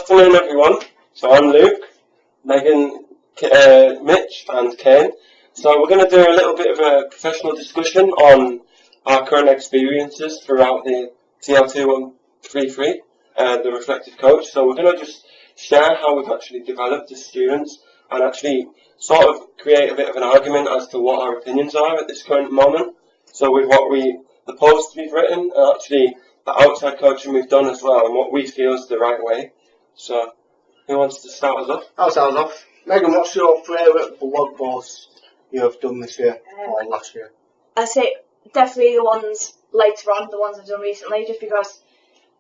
afternoon, everyone. So I'm Luke, Megan, Mitch, and Kane. So we're going to do a little bit of a professional discussion on our current experiences throughout the TL2133, The Reflective Coach. So we're going to just share how we've actually developed as students and actually sort of create a bit of an argument as to what our opinions are at this current moment. So with the posts we've written, and actually the outside coaching we've done as well, and what we feel is the right way. So, who wants to start us off? I'll start us off. Megan, what's your favourite blog post you have done this year or last year? I'd say definitely the ones later on, the ones I've done recently, just because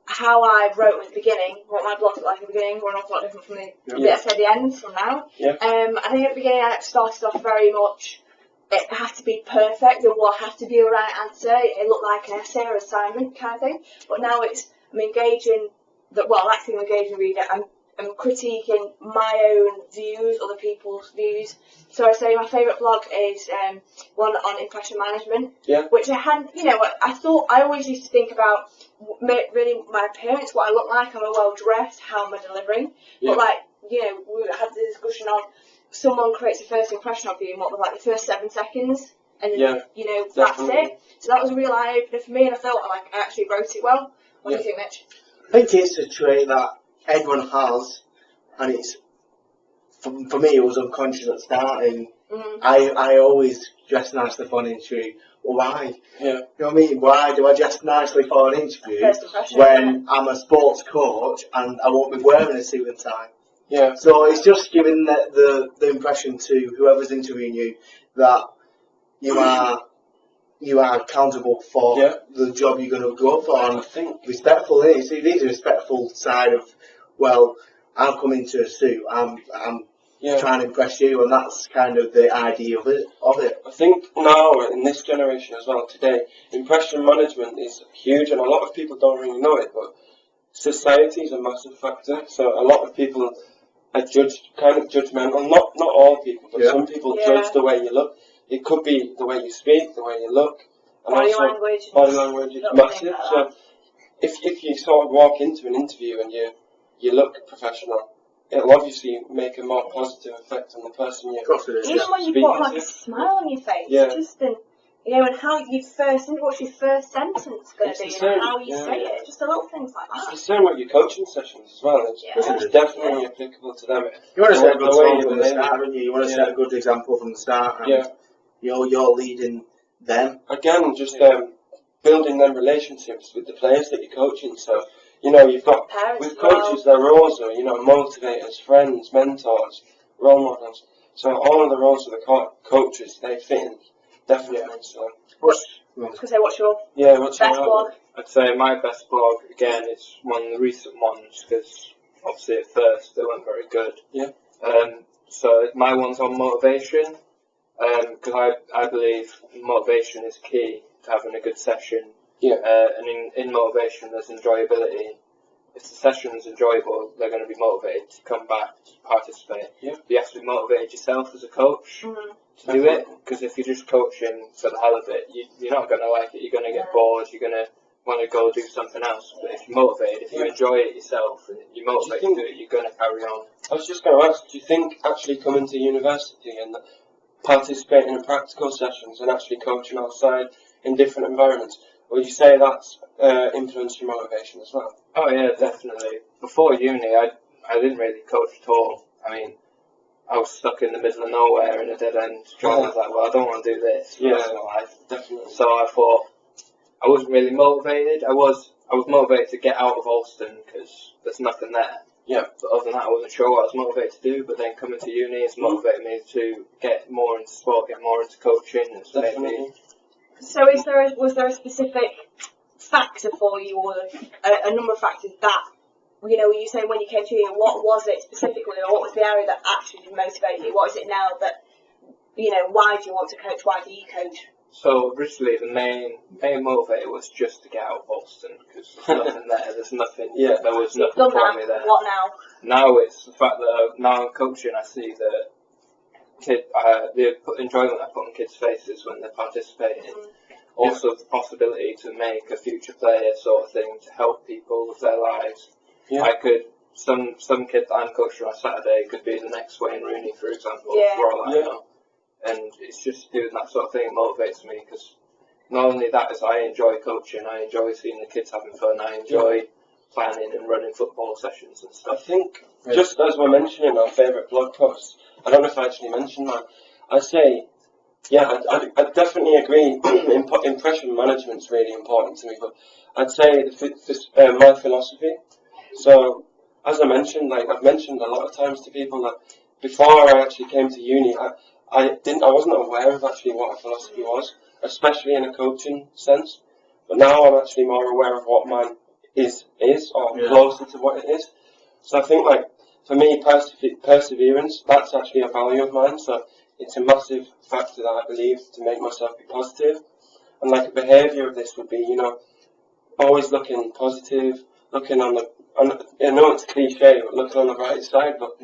how I wrote at the beginning, what my blog looked like at the beginning, were an awful lot different from the bit I said at the end from now. Yeah. I think at the beginning I started off very much, it had to be perfect, there will have to be a right answer, it looked like an essay or assignment kind of thing, but now I'm engaging, acting engaging the reader, I'm critiquing my own views, other people's views. So I say my favourite blog is one on impression management, which I hadn't, I always used to think about really my appearance, what I look like, am I well dressed, how am I delivering, but we had the discussion on someone creates a first impression of you in what was like the first 7 seconds, and that's it. So that was a real eye opener for me, and I felt like I actually wrote it well. What do you think, Mitch? I think it's a trait that everyone has, and it's for me it was unconscious at starting. I always dress nicely for an interview. Well, why? Yeah. You know what I mean? Why do I dress nicely for an interview when I'm a sports coach and I won't be wearing a suit and tie? Yeah. So it's just giving the impression to whoever's interviewing you that you are accountable for the job you're going to go for, and I think respectful. It is a respectful side of, well, I'm coming to a suit, I'm trying to impress you, and that's kind of the idea of it. I think now, in this generation as well, today, impression management is huge, and a lot of people don't really know it, but society is a massive factor. So a lot of people are kind of judgmental. Not all people, but some people judge the way you look. It could be the way you speak, the way you look, and body language is massive. So if you sort of walk into an interview and you look professional, it'll obviously make a more positive effect on the person you're even when you've got like a smile on your face, and how you first, what's your first sentence going to be, and how you say it, just the little things like that. It's the same with your coaching sessions as well. It's definitely applicable to them. You want to set a good example from the start, don't you? You want to set a good example from the start, and you're leading them. Again, just building them relationships with the players that you're coaching. So, you've got, with coaches, their roles are, motivators, friends, mentors, role models. So all of the roles of the coaches, they fit in, definitely. So, what's your best blog? I'd say my best blog, again, is one of the recent ones, because obviously at first they weren't very good. Yeah. So my one's on motivation, because I believe motivation is key to having a good session. Yeah. And in motivation, there's enjoyability. If the session's enjoyable, they're going to be motivated to come back to participate. Yeah. But you have to be motivated yourself as a coach to do it, because if you're just coaching for the hell of it, you're not going to like it. You're going to get bored. You're going to want to go do something else. But if you're motivated, if you enjoy it yourself and you're motivated to do it, you're going to carry on. I was just going to ask, do you think actually coming to university and participating in practical sessions and actually coaching outside in different environments, would you say that's influenced your motivation as well? Oh yeah, definitely. Before uni, I didn't really coach at all. I mean, I was stuck in the middle of nowhere in a dead end job. I was like, well, I don't want to do this. Definitely. So I thought I wasn't really motivated. I was motivated to get out of Alston because there's nothing there. Yeah. But other than that, I wasn't sure what I was motivated to do. But then coming to uni has motivated me to get more into sport, get more into coaching. Definitely. So was there a specific factor for you, or a number of factors that, you say when you came to uni, what was it specifically, or what was the area that actually did motivate you? What is it now that, why do you want to coach? Why do you coach? So originally the main motivator was just to get out of Alston, because there's nothing there. There's nothing. Yeah. There was nothing for me there. What now? Now it's the fact that now I'm coaching, I see that the enjoyment I put on kids' faces when they're participating. Also the possibility to make a future player sort of thing, to help people with their lives. Yeah. I could some kid that I'm coaching on Saturday could be the next Wayne Rooney, for example, Yeah. for all I know. And it's just doing that sort of thing motivates me, because not only that is I enjoy coaching, I enjoy seeing the kids having fun, I enjoy planning and running football sessions and I stuff. think, just as we're mentioning our favourite blog posts, I don't know if I actually mentioned that, I'd say, I definitely agree, impression management's really important to me, but I'd say my philosophy, so as I mentioned, like I've mentioned a lot of times to people that before I actually came to uni, I wasn't aware of actually what a philosophy was, especially in a coaching sense, but now I'm actually more aware of what mine is or closer to what it is. So I think, like, for me, perseverance, that's actually a value of mine, so it's a massive factor that I believe to make myself be positive. And like a behaviour of this would be, always looking positive, looking on the, I know it's cliche, but looking on the right side, but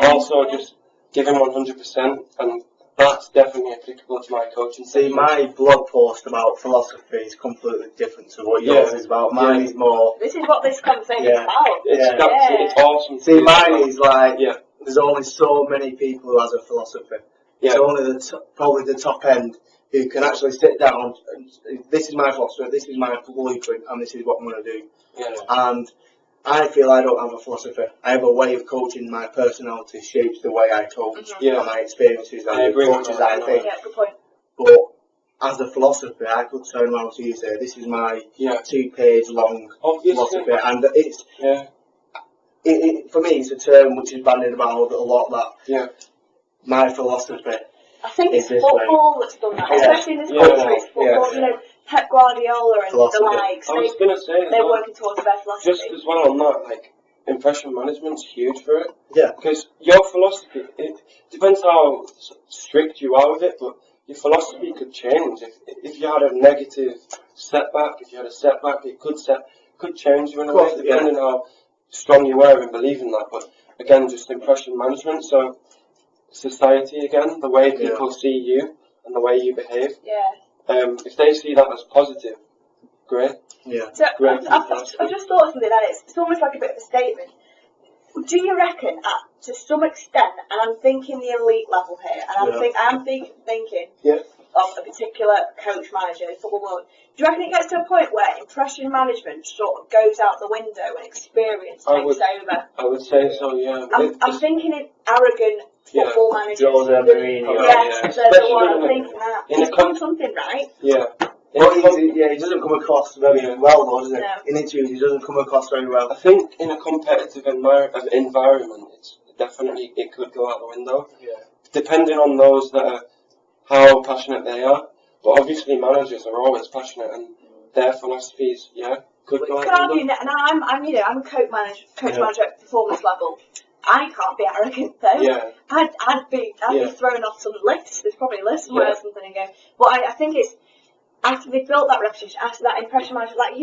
also just giving 100%, and that's definitely applicable to my coaching. See, my blog post about philosophy is completely different to what yours is about. Mine is more... This is what this conversation is about. It's awesome. See, mine is like, there's only so many people who has a philosophy. It's only probably the top end who can actually sit down and this is my philosophy, this is my blueprint, and this is what I'm going to do. And I feel I don't have a philosophy. I have a way of coaching. My personality shapes the way I coach and my experiences and the coaches I think. Good point. But as a philosophy, I could turn around to you and say, this is my 2-page long philosophy. And it's, for me, it's a term which is bandied about a lot, that my philosophy. I think it's football that's done that, especially in this country. It's football, Pep Guardiola and the likes. I was going to say, they're working towards their philosophy. Just as well on that, like, impression management's huge for it. Yeah. Because your philosophy, it depends how strict you are with it, but your philosophy could change. If you had a negative setback, it could change you in a way, depending on how strong you were in believing that. But again, just impression management. So society again, the way people see you and the way you behave. If they see that as positive, great. So I just thought something that it's almost like a bit of a statement. Do you reckon, to some extent, and I'm thinking the elite level here, and I'm thinking of a particular coach manager in football world, do you reckon it gets to a point where impression management sort of goes out the window and experience takes over? I would say so, yeah. I'm thinking in arrogant football managers. Jose Mourinho. The one I'm thinking that. He's done something right. Well, he doesn't come across very well, though, does he? No. In interviews, he doesn't come across very well. I think in a competitive environment, it could go out the window. Depending on those that are, how passionate they are. But obviously, managers are always passionate, and their philosophies, could go out the window. I'm a coach manager at performance level. I can't be arrogant though. I'd be thrown off some lists. There's probably a list somewhere or something and go. But I think it's after they've built that reputation, after that impression management, like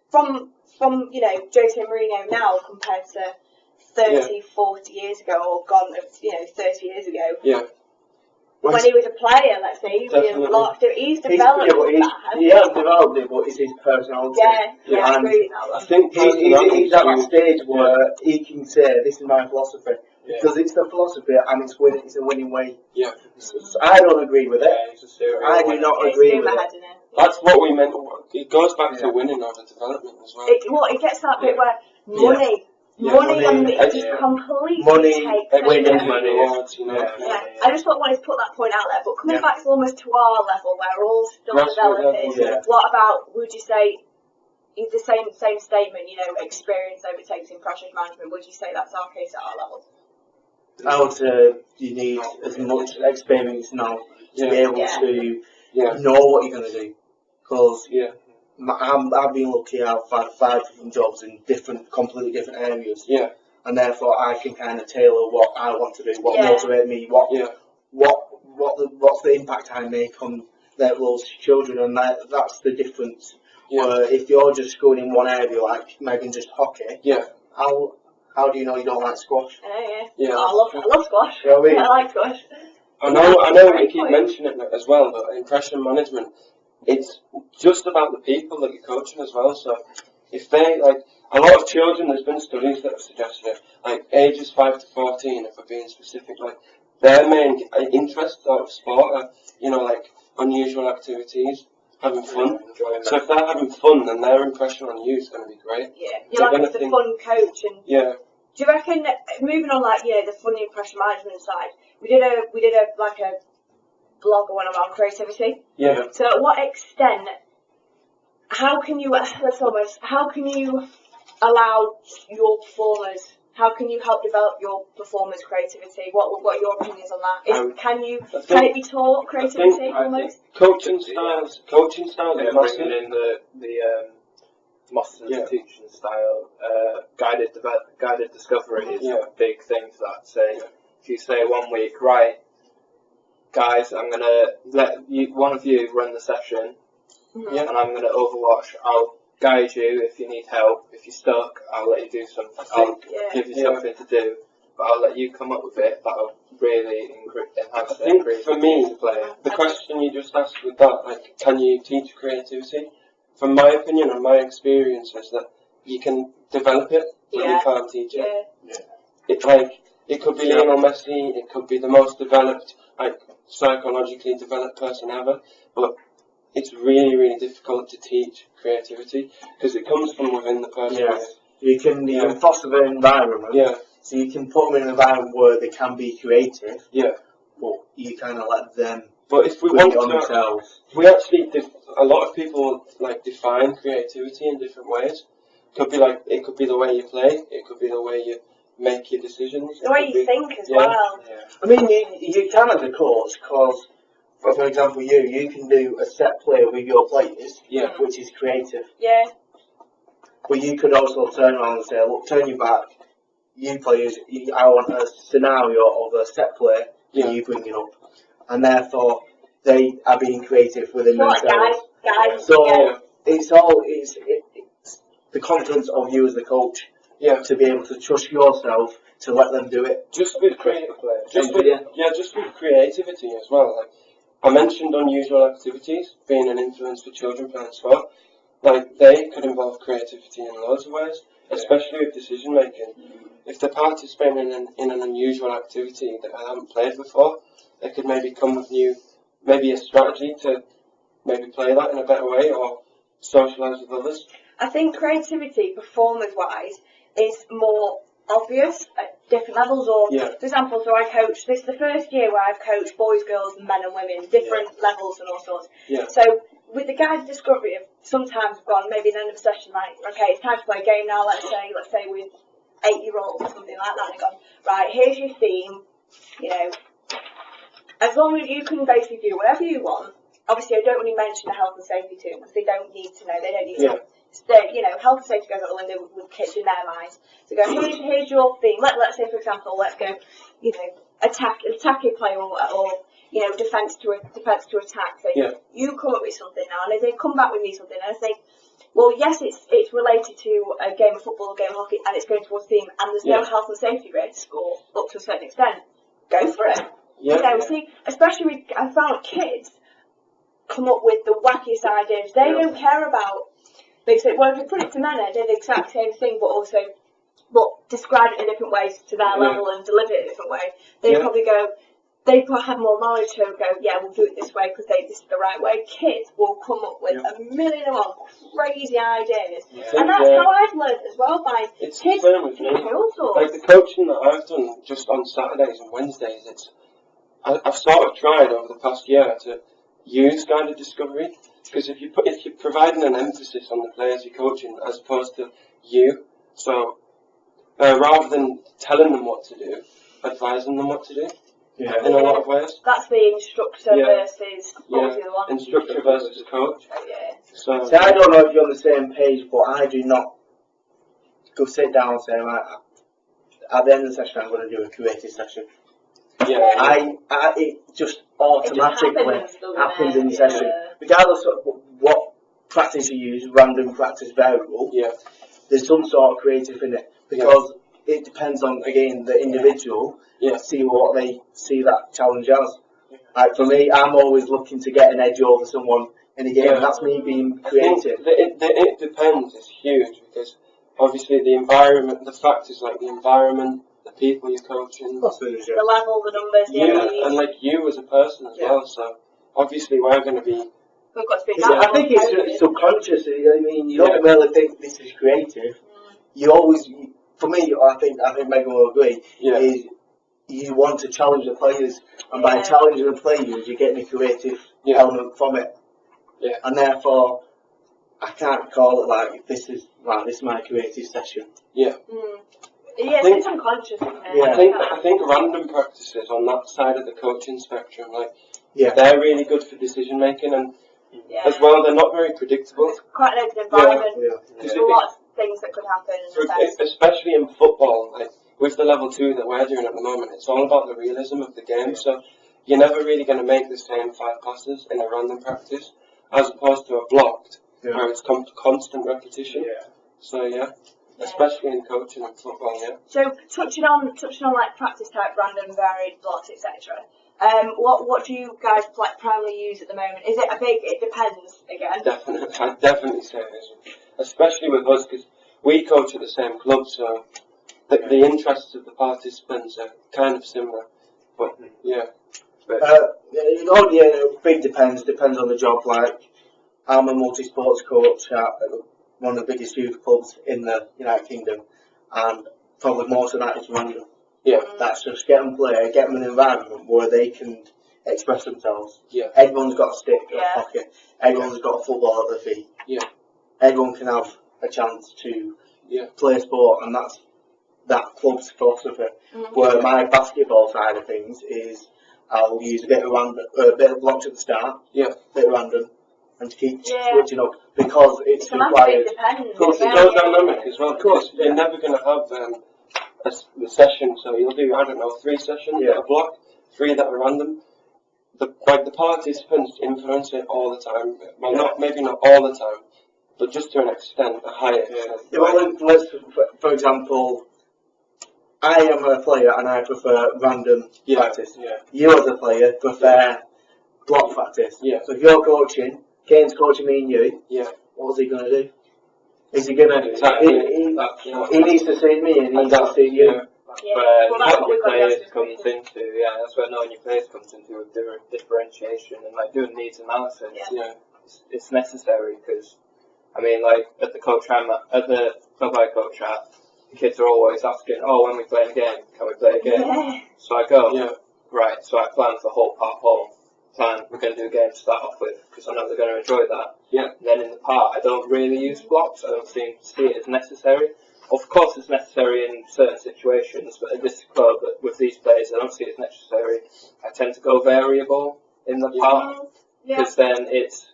from Jose Mourinho now compared to 30, 40 years ago, or 30 years ago. When he was a player, let's say, he's developed that. He has developed it, but it's his personality. I agree with that. I think he's at that stage where he can say, this is my philosophy. Because it's the philosophy and it's a winning way. So I don't agree with it. I do not agree with it. That's what we meant. It goes back to winning over development as well. It gets that bit where money and it just completely takes winning money. I just wanted to put that point out there. But coming back almost to our level where we're all still developing, what about, would you say, the same statement, experience overtakes impression management, would you say that's our case at our level? I would say you need as much experience now to be able to know what you're going to do. Because I've been lucky, I've had 5 different jobs in completely different areas. And therefore I can kind of tailor what I want to do, what motivates me, what's the impact I make on those children, and that's the difference. Where if you're just going in one area, like Megan, just hockey, how do you know you don't like squash? I love squash. You know what I mean? I like squash. I know we keep mentioning it as well, but impression management, it's just about the people that you're coaching as well. So if they, like, a lot of children, there's been studies that have suggested it, like, ages 5 to 14, if we're being specific, like, their main interests out of sport are, you know, like, unusual activities, having fun. So if they're having fun, then their impression on you is going to be great. Yeah, you're like the fun coach. And yeah. do you reckon, moving on, like, the fun impression management side, we did a like a blog or one around creativity. Yeah. So at what extent, how can you allow your performers, how can you help develop your performers' creativity? What are your opinions on that? Can it be taught, creativity, almost? Coaching styles are massive. Bringing in the Masters teaching style, guided discovery is a big thing for that. So if you say 1 week, right, guys, I'm going to let one of you run the session, and I'm going to overwatch. I'll guide you if you need help. If you're stuck, I'll let you do something. I'll give you something to do, but I'll let you come up with it. That'll really enhance I think for me, the question you just asked with that, like, can you teach creativity? From my opinion and my experience is that you can develop it, but you can't teach it. It could be Lionel Messi, it could be the most developed, like, psychologically developed person ever, but it's really, really difficult to teach creativity because it comes from within the person. Yes. You can foster their environment. Yeah. So you can put them in an environment where they can be creative. Yeah. But you kind of let them. But if we want to, themselves. We actually, a lot of people like define creativity in different ways. It could be the way you play. It could be the way you make your decisions. The way you think as well. Yeah. I mean, you can as a coach, because, for example, you can do a set play with your players, which is creative. Yeah. But you could also turn around and say, look, turn your back. You players, I want a scenario of a set play, and you bring it up. And therefore, they are being creative within themselves. Guys. So it's the confidence of you as the coach, to be able to trust yourself to let them do it. Just with just with creativity as well. Like I mentioned, unusual activities being an influence for children playing sport. Like they could involve creativity in loads of ways, especially with decision making. If they're participating in an unusual activity that I haven't played before, they could maybe come with maybe a strategy to maybe play that in a better way or socialise with others. I think creativity, performance-wise, is more obvious at different levels. Or, for example, so I coach, this is the first year where I've coached boys, girls, men and women, different levels and all sorts. So with the guided discovery, sometimes I've gone maybe at the end of a session like, okay, it's time to play a game now, let's say with 8-year-olds or something like that, and they've gone, right, here's your theme, as long as you can basically do whatever you want. Obviously, I don't really mention the health and safety to them because they don't need to know. They don't need to. Health and safety goes out the window with kids in their minds. So go, here's your theme. Let's say, for example, let's go, attacking play or defence to attack. So you come up with something now, and if they come back with me something, and I say, well, yes, it's related to a game of football, a game of hockey, and it's going towards theme, and there's no health and safety rate to score up to a certain extent. Go for it. See, especially I found kids come up with the wackiest ideas. They don't care about. They say, well, if you put it to men, I did the exact same thing, but describe it in different ways to their level and deliver it in a different way. They probably go. They probably have more knowledge to go. Yeah, we'll do it this way because this is the right way. Kids will come up with a million and one crazy ideas, and that's how I've learned as well by kids. With me. Like the coaching that I've done just on Saturdays and Wednesdays, I've sort of tried over the past year to use guided discovery, because if you're providing an emphasis on the players you're coaching as opposed to you, so rather than telling them what to do, advising them what to do in a lot of ways. That's the instructor versus instructor versus coach. So I don't know if you're on the same page, but I do not go sit down and say, right, at the end of the session I'm going to do a creative session. It just automatically happens in the session. Regardless of what practice you use, random practice variable, there's some sort of creative in it, because it depends on, again, the individual, see what they see that challenge as. Like for me, I'm always looking to get an edge over someone in a game. Yeah. That's me being I think creative. it depends is huge because obviously the environment, the factors like the environment, the people you're coaching, The level, the numbers, the you, energy. and like you as a person as well. So obviously we're going to be. We've got to be I think it's subconscious. I mean, you don't really think this is creative. You always, for me, I think Megan will agree. Is you want to challenge the players, and by challenging the players, you're getting a creative element from it. Yeah. And therefore, I can't call it like this is my creative session. Yeah, it's unconscious, isn't it? Yeah. I think random practices on that side of the coaching spectrum, like they're really good for decision making, and as well they're not very predictable. It's quite an open environment. There's a lot of things that could happen. Especially in football, like with the level 2 that we're doing at the moment, it's all about the realism of the game. So you're never really going to make the same 5 passes in a random practice, as opposed to a blocked, where it's constant repetition. So especially in coaching and football. So touching on like practice type, random, varied blocks, etc. What do you guys like primarily use at the moment? Is it a big? It depends again. Definitely, I'd definitely say this, especially with us because we coach at the same club, so the interests of the participants are kind of similar. But big depends on the job. Like I'm a multi-sports coach at one of the biggest youth clubs in the United Kingdom, and probably most of that is random. That's just get them play, get them in an environment where they can express themselves. Everyone's got a stick in a pocket. Everyone's got a football at their feet. Everyone can have a chance to play sport, and that's that club's philosophy. Where my basketball side of things is, I'll use a bit of blocks at the start, a bit of random, and to keep switching up because it's required. It's so dynamic as well because you're never going to have the session, so you'll do 3 sessions that are blocked, 3 that are random. The participants influence it all the time. Well, maybe not all the time, but just to an extent, a high extent. Let's, for example, I am a player and I prefer random practice. You as a player prefer block practice. So if you're coaching, Kane's coaching me and you, what's he going to do? Is he going to... He needs to see me and he needs to see you. That's where knowing your players comes into. That's where knowing your players comes into with differentiation and like doing needs analysis. It's necessary because, I mean, like at the club I coach at, the kids are always asking, when we play a game, can we play a game? So I go, right, so I plan for the whole part home. We're going to do a game to start off with because I know they're going to enjoy that. And then in the part, I don't really use blocks. I don't see it as necessary. Of course, it's necessary in certain situations, but at this club, with these players, I don't see it as necessary. I tend to go variable in the part because then it's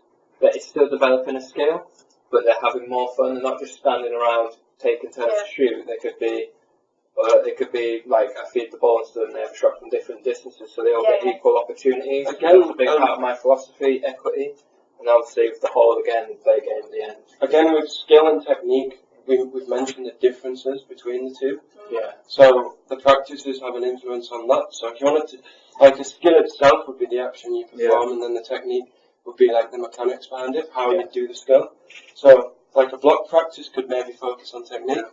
still developing a skill, but they're having more fun. They're not just standing around taking turns to shoot. It could be like I feed the balls to them, they have shot from different distances, so they all get equal opportunities. Again, it's a big part of my philosophy, equity, and obviously with the whole again, play a game at the end. Again, with skill and technique, we've mentioned the differences between the two. So the practices have an influence on that. So if you wanted to, like a skill itself would be the action you perform, and then the technique would be like the mechanics behind it, how you do the skill. So like a block practice could maybe focus on technique.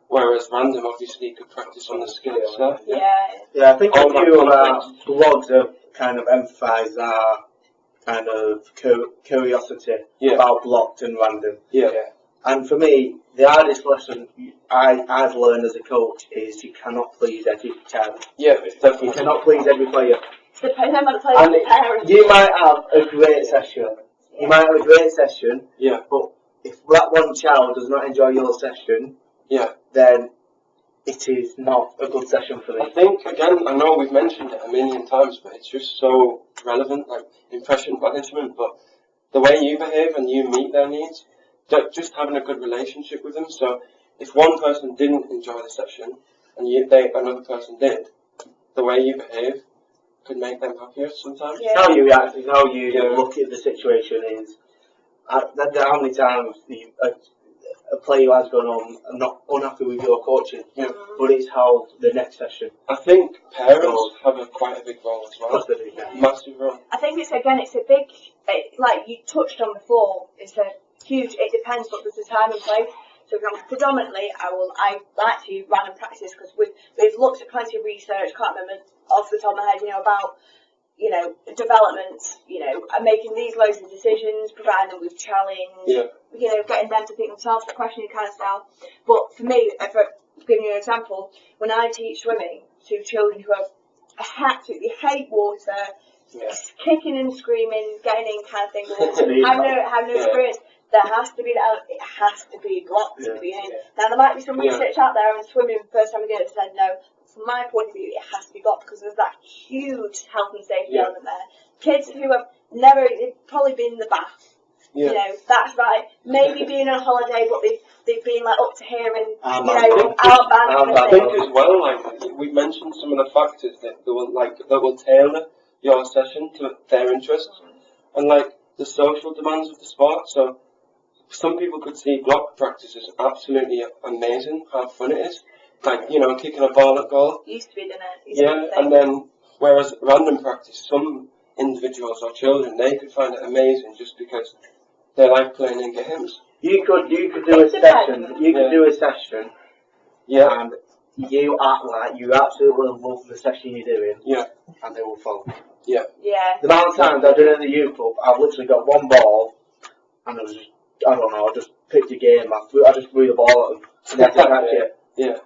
Whereas random, obviously, you could practice on the skill itself. I think a few of our blogs have kind of emphasised our kind of curiosity about blocked and random. And for me, the hardest lesson I've learned as a coach is you cannot please every child. It's definitely. You cannot please every player. Depending on the player's parents. You might have a great session. But if that one child does not enjoy your session, then it is not a good session for me. I think, again, I know we've mentioned it a million times, but it's just so relevant, like impression management, but the way you behave and you meet their needs, just having a good relationship with them. So if one person didn't enjoy the session and another person did, the way you behave could make them happier sometimes. How you react, how you look at the situation is, how many times a player who has gone on and not unhappy with your coaching, Yeah. but it's how the next session. I think parents have quite a big role as well. Plus they do, yeah. Massive role. I think it's a big, like you touched on before, it's a huge, it depends, but there's a time and place. So predominantly, I like to use random practices because we've looked at plenty of research, can't remember off the top of my head, about, development, and making these loads of decisions, providing them with challenge, getting them to think themselves, questioning kind of style. But for me, for giving you an example, when I teach swimming to children who have absolutely hate water, kicking and screaming, getting in kind of thing, have no experience. There has to be that. It has to be blocked to be in. Now there might be some research out there on swimming. First time we did it, said no. From my point of view, it has to be blocked because there's that huge health and safety element there. Kids who have they've probably been in the bath. That's right. Maybe being on holiday, but they've been like up to here and outbound. I think as well, like we mentioned some of the factors that will tailor your session to their interests, and like the social demands of the sport. So some people could see block practice as absolutely amazing, how fun it is. Like, kicking a ball at goal. Used to be, didn't it? And then, whereas random practice, some individuals or children, they could find it amazing just because they like playing in games. You could do a session. You could do a session. Yeah. And you act like you absolutely love the session you're doing. Yeah. And they will follow. Yeah. Yeah. The amount of times I've done it at the youth club, I've literally got one ball, and I just picked a game. I just threw the ball at them, and they had to catch it. Yeah.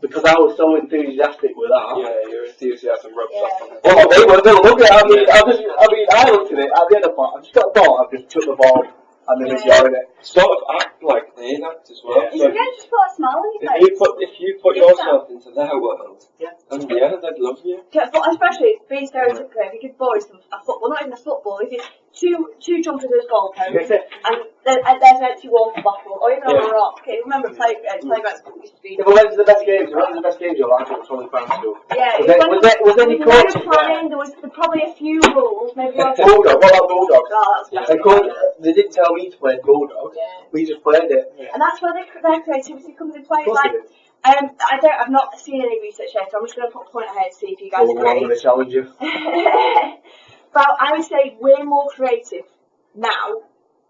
Because I was so enthusiastic with that. Yeah, your enthusiasm rubs off on them. Well, they were lovely. I looked at it at the end of the I just got a ball, I just took the ball, and then enjoyed it. Sort of act like they act as well. You can just put a smile on your face. If you put yourself into their world, then they'd love you. Especially being stereotypical, if you give boys a football, not even a football, if it's two jumpers as goalposts, and there's an empty water bottle, or even on a rock. Okay, remember playgrounds used to be. If I went to the best games, you'll like it was probably primary school. Yeah, was any coach planning, there was probably a few rules, maybe Bulldog, what about Bulldogs? Oh, that's They didn't tell me to play Bulldog. We just played it. And that's where their creativity comes into play. Like, I've not seen any research yet, so I'm just going to put a point ahead to see if you guys agree. I'm going to challenge you. But I would say we're more creative now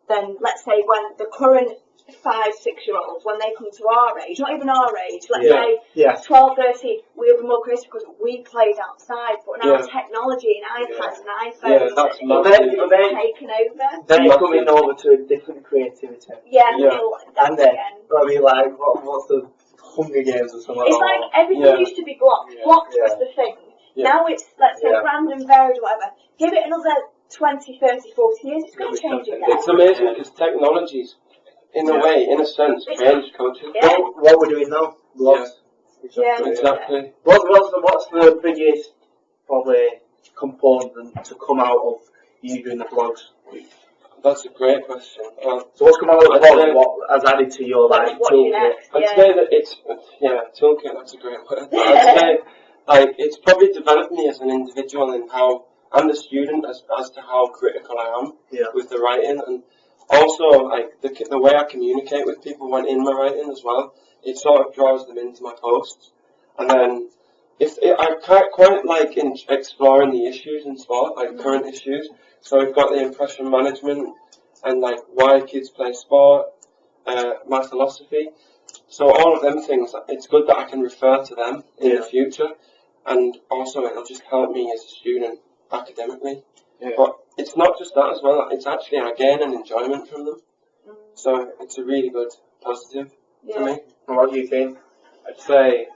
than, let's say, when the current 5-6-year-olds, when they come to our age, not even our age, let's say 12, 13, we'll be more creative because we played outside. But now technology and iPads and iPhones they're taken over. They're coming over to a different creativity. And then, I mean, like, what's the Hunger Games or something? It's like everything used to be blocked. Blocked was the thing. Now it's, let's say, random, varied, whatever. Give it another 20, 30, 40 years, it's going to change again. It's amazing because technology's, in a sense, changed coaching. What we're doing now, blogs. Exactly. What's the biggest, probably, component to come out of you doing the blogs? That's a great question. So what's come out of the blog? What has added to your toolkit? I'd say that it's toolkit. That's a great word. I'd say it's probably developed me as an individual in how I'm the student as to how critical I am with the writing, and also like the way I communicate with people when in my writing as well. It sort of draws them into my posts, and then I quite like in exploring the issues in sport, like current issues. So we've got the impression management and like why kids play sport, my philosophy. So all of them things, it's good that I can refer to them in the future, and also it'll just help me as a student academically. But it's not just that as well, it's actually I gain an enjoyment from them. So it's a really good positive for me. What do you think? I'd say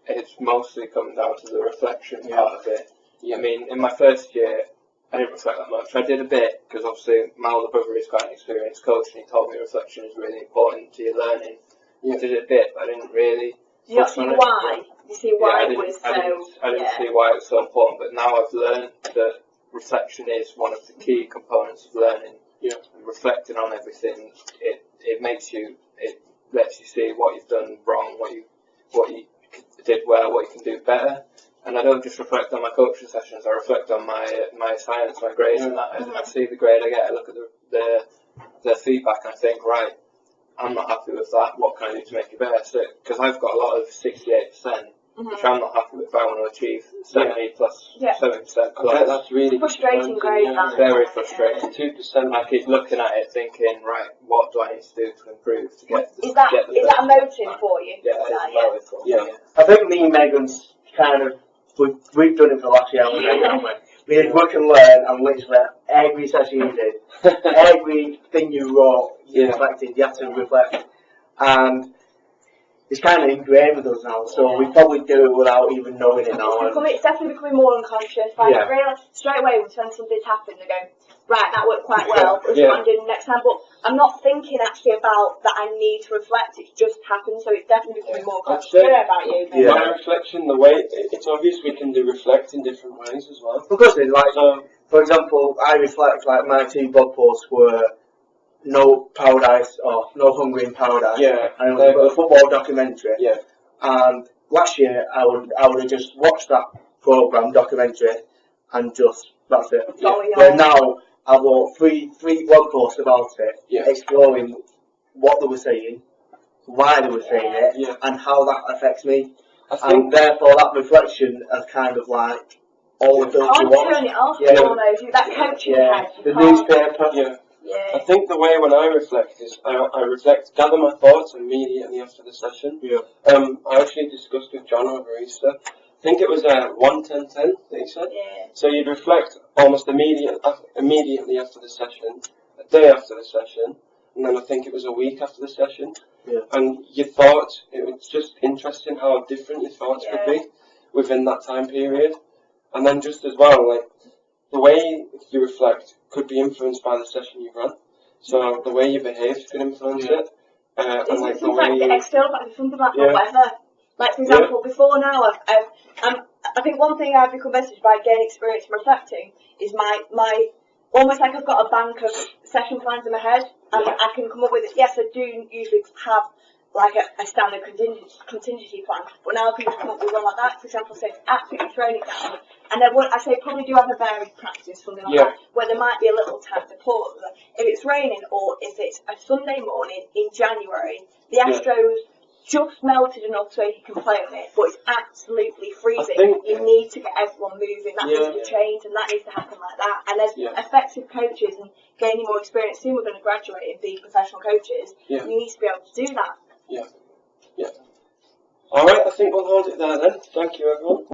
it's mostly come down to the reflection part of it. I mean, in my first year, I didn't reflect that much. I did a bit, because obviously my older brother is quite an experienced coach, and he told me reflection is really important to your learning. I did it a bit, but I didn't really. You see why? You see why it was so. I didn't see why it was so important, but now I've learned that reflection is one of the key components of learning. And reflecting on everything, it makes you, it lets you see what you've done wrong, what you did well, what you can do better. And I don't just reflect on my coaching sessions, I reflect on my science, my grades and that. I see the grade I get, I look at the feedback and I think, right, I'm not happy with that. What can I do to make it better? So, because I've got a lot of 68%, which I'm not happy with. I want to achieve 70 plus 7% plus. I bet that's really frustrating grade. Very frustrating. 2%. I keep looking at it, thinking, right, what do I need to do to improve to get? Is that a motive for you? Yeah, it's a motive for me. Yeah. I think me and Megan's kind of, we've done it for the last year, haven't we? We did work and learn, and literally every session you did, everything you wrote, you reflected, you had to reflect. And it's kind of ingrained with us now, so we probably do it without even knowing it now. It's definitely becoming more unconscious. Like, straight away when something's happened, they go, right, that worked quite well, let's try and do it next time. But I'm not thinking actually about that I need to reflect, it just happened, so it's definitely becoming more conscious. I don't know about you. My reflection, the way, it's obvious we can do reflect in different ways as well. Of course, like, for example, I reflect, like, my two blog posts were No Paradise, or No Hungry in Paradise, and it was a football documentary. And last year, I would have just watched that programme, documentary, and just, that's it. Where now, I wrote three blog posts about it, exploring what they were saying, why they were saying it, and how that affects me. And therefore, that reflection has kind of like all the filter you want. Turn it off, almost. That coaching head. The newspaper. I think the way when I reflect is I reflect, gather my thoughts immediately after the session. I actually discussed with John over Easter. I think it was 1-10-10 that he said. So you'd reflect almost immediately after the session, a day after the session, and then I think it was a week after the session. And your thoughts, it was just interesting how different your thoughts could be within that time period. And then just as well, like, the way you reflect could be influenced by the session you've run. So the way you behave could influence it. And like the way you... external factors, something like the weather. Like, for example, before now, I think one thing I've become better by gaining experience from reflecting is my almost like I've got a bank of session plans in my head, and I can come up with it. Yes, I do usually have like a standard contingency plan, but now I can just come up with one like that. For example, say absolutely throwing it down, and then I say probably do have a varied practice, something like that, where there might be a little time to pause. If it's raining or if it's a Sunday morning in January, the Astros just melted enough so you can play on it, but it's absolutely freezing. You need to get everyone moving. That needs to change, and that needs to happen like that. And as effective coaches and gaining more experience, soon we're going to graduate and be professional coaches. You need to be able to do that. Alright, I think we'll hold it there then. Thank you, everyone.